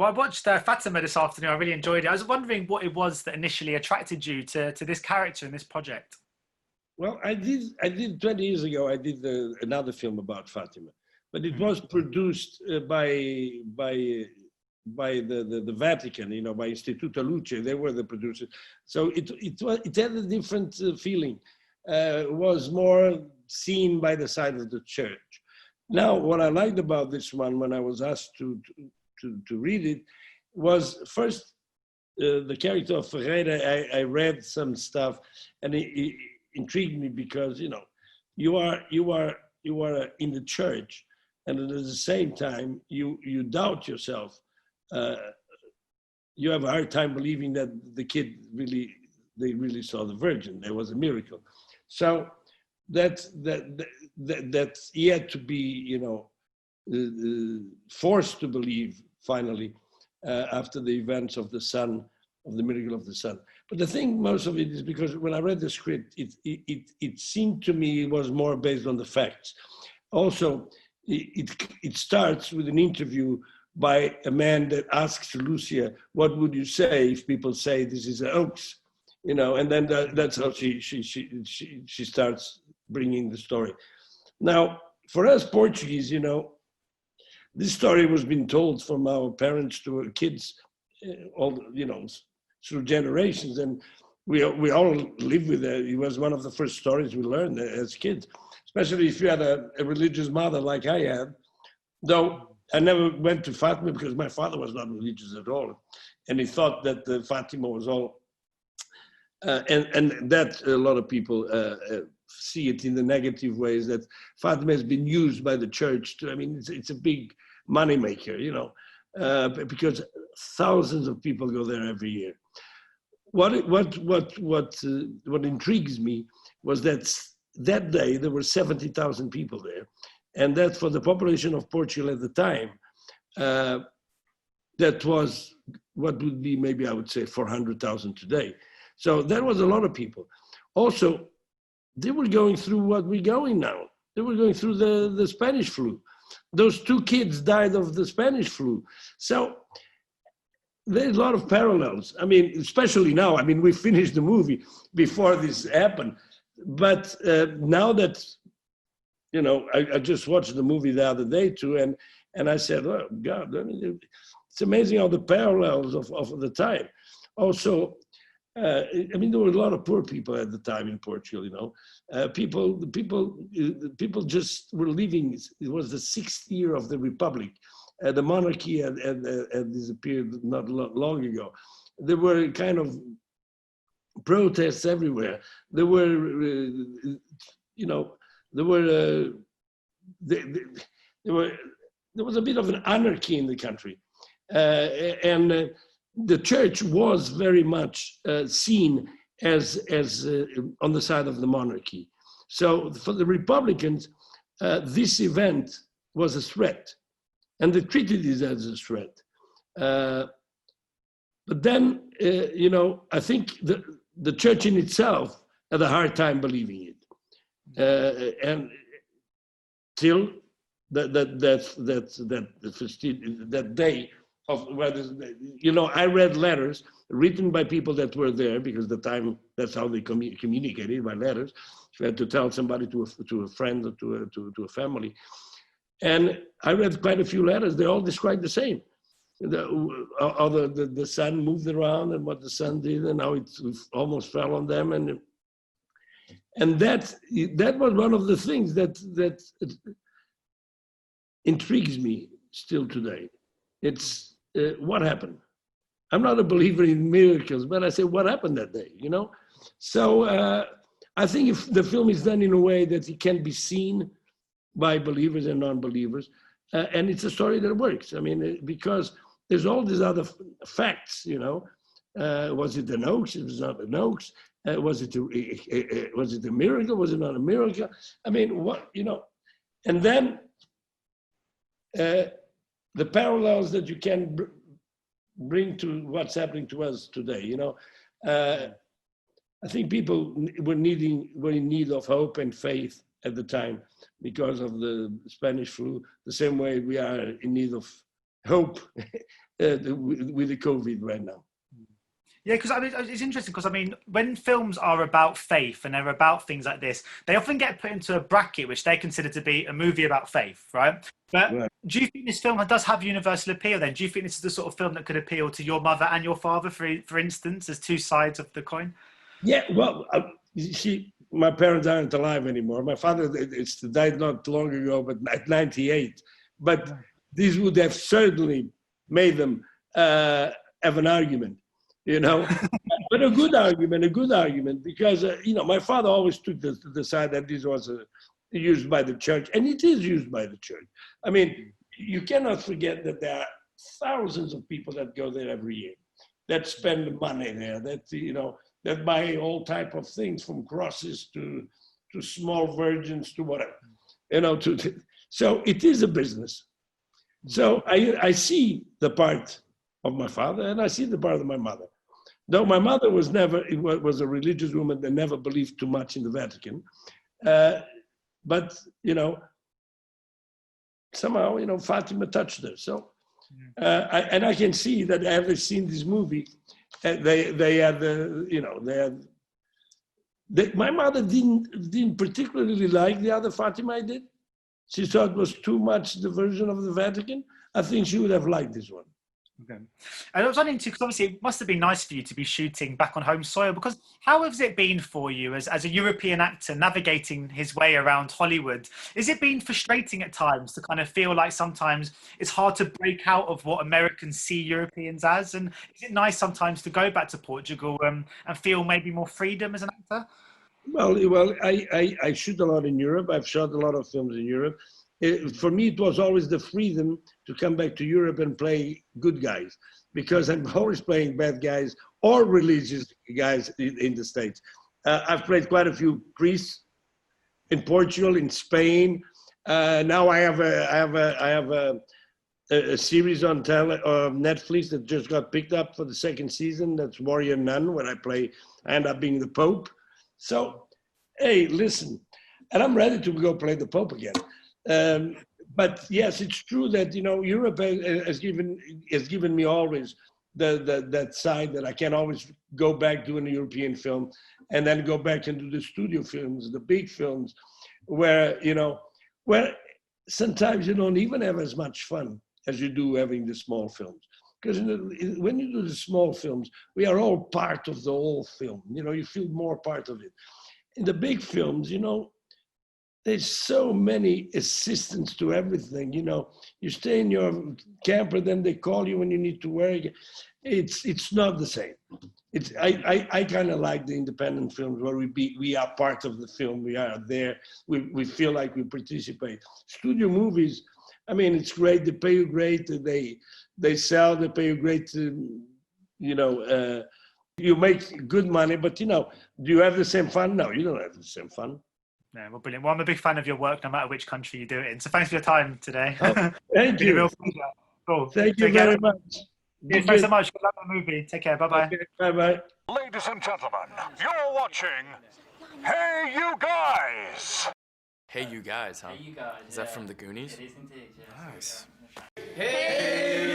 Well, I watched Fatima this afternoon. I really enjoyed it. I was wondering what it was that initially attracted you to this character in this project. Well, I did 20 years ago, I did another film about Fatima, but it was produced by the Vatican, you know, by Istituto Luce. They were the producers. So it had a different feeling. Was more seen by the side of the church. Now, what I liked about this one, when I was asked to read it, was first the character of Ferreira. I read some stuff, and it intrigued me because, you know, you are in the church, and at the same time you doubt yourself. You have a hard time believing that the kid they really saw the Virgin. There was a miracle. So that he had to be, you know, forced to believe finally after the events of the sun, of the miracle of the sun. But the thing, most of it is because when I read the script, it seemed to me it was more based on the facts. Also, it starts with an interview by a man that asks Lucia, "What would you say if people say this is a hoax?" You know, and then that's how she starts bringing the story. Now, for us Portuguese, you know, this story was being told from our parents to our kids, all, you know, through generations, and we all live with it. It was one of the first stories we learned as kids, especially if you had a religious mother like I had. Though I never went to Fatima because my father was not religious at all, and he thought that the Fatima was all. And that a lot of people see it in the negative ways, that Fatima has been used by the church to, I mean, it's a big money maker, you know, because thousands of people go there every year. What intrigues me was that day there were 70,000 people there, and that for the population of Portugal at the time, that was what would be maybe, I would say, 400,000 today. So that was a lot of people. Also, they were going through what we're going now. They were going through the Spanish flu. Those two kids died of the Spanish flu. So there's a lot of parallels. I mean, especially now. I mean, we finished the movie before this happened. But now that, you know, I just watched the movie the other day too, and I said, oh, God, I mean, it's amazing how the parallels of the time. Also, I mean, there were a lot of poor people at the time in Portugal, you know. People just were living. It was the 6th year of the Republic. The monarchy had disappeared not long ago. There were kind of protests everywhere. There were, you know, there was a bit of an anarchy in the country. The church was very much seen as on the side of the monarchy. So for the Republicans, this event was a threat, and they treated it as a threat. But then, you know, I think the church in itself had a hard time believing it, and till that day. Of whether, you know, I read letters written by people that were there, because the time, that's how they communicated, by letters. So you had to tell somebody, to a friend, or to a family. And I read quite a few letters. They all described the same. How the sun moved around, and what the sun did, and how it almost fell on them. And that was one of the things that intrigues me still today. It's what happened. I'm not a believer in miracles, but I say, what happened that day, you know? So I think if the film is done in a way that it can be seen by believers and non-believers, and it's a story that works. I mean, because there's all these other facts, you know. Was it an hoax? It was not an hoax. Was it a miracle? Was it not a miracle? I mean, what, you know? And then the parallels that you can bring to what's happening to us today, you know. I think people were in need of hope and faith at the time because of the Spanish flu, the same way we are in need of hope with the COVID right now. Yeah, because I mean, it's interesting because I mean, when films are about faith and they're about things like this, they often get put into a bracket which they consider to be a movie about faith, right? But Right. do you think this film does have universal appeal then? Do you think this is the sort of film that could appeal to your mother and your father, for instance, as two sides of the coin? Yeah, well, you see, my parents aren't alive anymore. My father died not long ago, but at 98. But this would have certainly made them have an argument, you know. But a good argument, because, you know, my father always took the side that this was used by the church, and it is used by the church. I mean, you cannot forget that there are thousands of people that go there every year, that spend money there, that, you know, that buy all type of things, from crosses to small virgins to whatever, you know. So it is a business. So I see the part of my father, and I see the part of my mother. Though my mother was a religious woman that never believed too much in the Vatican, but, you know, somehow, you know, Fatima touched her. So, and I can see that having seen this movie, they had the, you know, my mother didn't particularly like the other Fatima I did. She thought it was too much the version of the Vatican. I think she would have liked this one. Okay. And I was wondering too, because obviously it must have been nice for you to be shooting back on home soil, because how has it been for you as a European actor navigating his way around Hollywood? Is it been frustrating at times to kind of feel like sometimes it's hard to break out of what Americans see Europeans as? And is it nice sometimes to go back to Portugal and feel maybe more freedom as an actor? Well, I shoot a lot in Europe. I've shot a lot of films in Europe. For me, it was always the freedom to come back to Europe and play good guys, because I'm always playing bad guys or religious guys in the States. I've played quite a few priests in Portugal, in Spain. Now I have a series on Netflix that just got picked up for the second season. That's Warrior Nun, where I end up being the Pope. So, hey, listen, and I'm ready to go play the Pope again. But yes, it's true that, you know, Europe has given me always that side that I can always go back doing a European film and then go back and do the studio films, the big films, where, you know, where sometimes you don't even have as much fun as you do having the small films. Because when you do the small films, we are all part of the whole film. You know, you feel more part of it. In the big films, you know, there's so many assistants to everything. You know, you stay in your camper, then they call you when you need to work. It's not the same. I kind of like the independent films where we are part of the film. We are there. We feel like we participate. Studio movies, I mean, it's great. They pay you great. They sell. They pay you great. You know, you make good money. But, you know, do you have the same fun? No, you don't have the same fun. Yeah, well, brilliant. Well, I'm a big fan of your work, no matter which country you do it in. So thanks for your time today. Oh, thank you. Real pleasure. Cool. Thank you very much. Thanks so much. Good luck on the movie. Take care. Bye-bye. Okay, bye-bye. Ladies and gentlemen, you're watching Hey You Guys! Hey You Guys, huh? Hey, you guys. Is that from the Goonies? It is indeed, yeah. Nice. Hey,